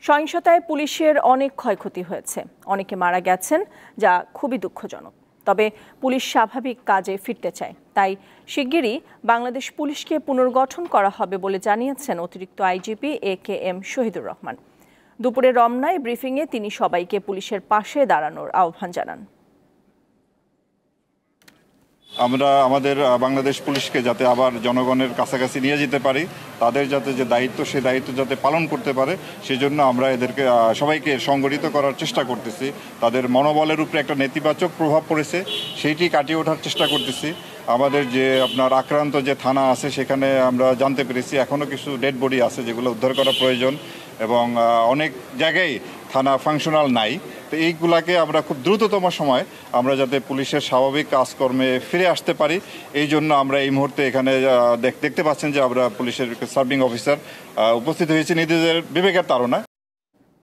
সহিংসতায় পুলিশের অনেক ক্ষয়ক্ষতি হয়েছে, অনেকে মারা গেছেন, যা খুবই দুঃখজনক। তবে পুলিশ স্বাভাবিক কাজে ফিরতে চায়, তাই শিগগিরই বাংলাদেশ পুলিশকে পুনর্গঠন করা হবে বলে জানিয়েছেন অতিরিক্ত আইজিপি AKM শহীদুর রহমান। দুপুরে রমনায় ব্রিফিংয়ে তিনি সবাইকে পুলিশের পাশে দাঁড়ানোর আহ্বান জানান। আমরা আমাদের বাংলাদেশ পুলিশকে যাতে আবার জনগণের কাছাকাছি নিয়ে যেতে পারি, তাদের যাতে যে দায়িত্ব সেই দায়িত্ব যাতে পালন করতে পারে, সেজন্য আমরা এদেরকে সবাইকে সংগঠিত করার চেষ্টা করতেছি। তাদের মনোবলের উপরে একটা নেতিবাচক প্রভাব পড়েছে, সেইটি কাটিয়ে ওঠার চেষ্টা করতেছি। আমাদের যে আপনার আক্রান্ত যে থানা আছে, সেখানে আমরা জানতে পেরেছি এখনও কিছু ডেড বডি আছে যেগুলো উদ্ধার করা প্রয়োজন, এবং অনেক জায়গায় থানা ফাংশনাল নাই। তো এইগুলাকে আমরা খুব দ্রুততম সময় আমরা যাতে পুলিশের স্বাভাবিক কাজকর্মে ফিরে আসতে পারি, এই জন্য আমরা এই মুহূর্তে এখানে দেখতে পাচ্ছেন যে আমরা পুলিশের সার্ভিং অফিসার উপস্থিত হয়েছি নিজেদের বিবেকের তাড়নায়।